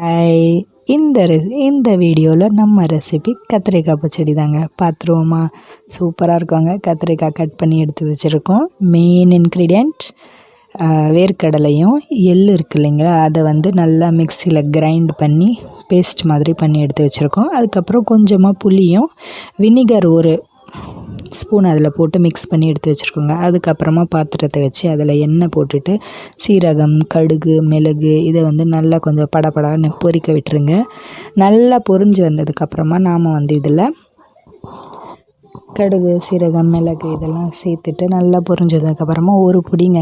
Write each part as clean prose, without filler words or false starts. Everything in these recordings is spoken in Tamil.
ஹாய். இந்த வீடியோவில் நம்ம ரெசிபி கத்திரிக்காய் பச்சடி தாங்க பார்த்துருவோமா. சூப்பராக இருக்குங்க. கத்திரிக்காய் கட் பண்ணி எடுத்து வச்சுருக்கோம். மெயின் இன்க்ரீடியண்ட் வேர்க்கடலையும் எள் இருக்குது இல்லைங்களா, அதை நல்லா மிக்சியில் கிரைண்ட் பண்ணி பேஸ்ட் மாதிரி பண்ணி எடுத்து வச்சுருக்கோம். அதுக்கப்புறம் கொஞ்சமாக புளியும் வினிகர் ஒரு ஸ்பூன் அதில் போட்டு மிக்ஸ் பண்ணி எடுத்து வச்சுருக்கோங்க. அதுக்கப்புறமா பாத்திரத்தை வச்சு அதில் எண்ணெய் போட்டுட்டு சீரகம், கடுகு, மிளகு இதை நல்லா கொஞ்சம் படபடான்னு பொரிக்க விட்டுருங்க. நல்லா பொரிஞ்சு வந்ததுக்கப்புறமா நாம் இதில் கடுகு, சீரகம், மிளகு இதெல்லாம் சேர்த்துட்டு நல்லா பொரிஞ்சதுக்கப்புறமா ஒரு பிடிங்க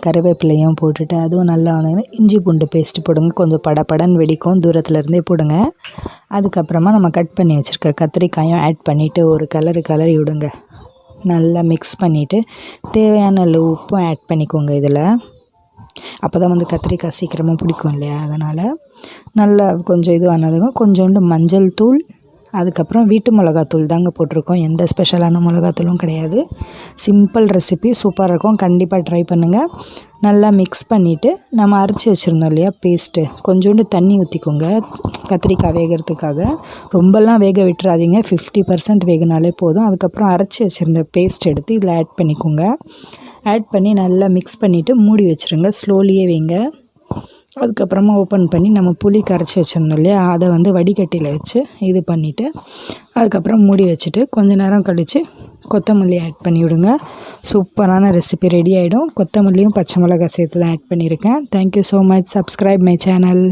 கருவேப்பிலையும் போட்டுட்டு அதுவும் நல்லா இஞ்சி பூண்டு பேஸ்ட்டு போடுங்க. கொஞ்சம் படபடன்னு வெடிக்கும், தூரத்துலேருந்தே போடுங்க. அதுக்கப்புறமா நம்ம கட் பண்ணி வச்சுருக்க கத்திரிக்காயும் ஆட் பண்ணிவிட்டு ஒரு கிளறி விடுங்க. நல்லா மிக்ஸ் பண்ணிவிட்டு தேவையான உப்பும் ஆட் பண்ணிக்கோங்க. இதில் அப்போ தான் கத்திரிக்காய் சீக்கிரமாக பிடிக்கும் இல்லையா, அதனால் நல்லா கொஞ்சம் இது ஆனதுக்கும் கொஞ்சோண்டு மஞ்சள் தூள், அதுக்கப்புறம் வீட்டு மிளகாத்தூள் தாங்க போட்டிருக்கோம். எந்த ஸ்பெஷலான மிளகாத்தூளும் கிடையாது. சிம்பிள் ரெசிபி, சூப்பராக இருக்கும். கண்டிப்பாக ட்ரை பண்ணுங்கள். நல்லா மிக்ஸ் பண்ணிவிட்டு நம்ம அரைச்சி வச்சுருந்தோம் இல்லையா பேஸ்ட்டு, கொஞ்சோண்டு தண்ணி ஊற்றிக்கோங்க கத்திரிக்காய் வேகிறதுக்காக. ரொம்பலாம் வேக விட்டுறாதீங்க, 50% வேகினாலே போதும். அதுக்கப்புறம் அரைச்சி வச்சுருந்த பேஸ்ட் எடுத்து இதில் ஆட் பண்ணிக்கோங்க. ஆட் பண்ணி நல்லா மிக்ஸ் பண்ணிவிட்டு மூடி வச்சுருங்க. ஸ்லோலியே வைங்க. அதுக்கப்புறமா ஓப்பன் பண்ணி நம்ம புளி கரைச்சி வச்சிருந்தோம் இல்லையா, அதை வடிகட்டியில் வச்சு இது பண்ணிவிட்டு அதுக்கப்புறம் மூடி வச்சுட்டு கொஞ்ச நேரம் கழித்து கொத்தமல்லி ஆட் பண்ணி விடுங்க. சூப்பரான ரெசிபி ரெடி ஆகிடும். கொத்தமல்லியும் பச்சை மிளகாய் சேர்த்து தான் ஆட் பண்ணியிருக்கேன். Thank you so much. Subscribe my channel.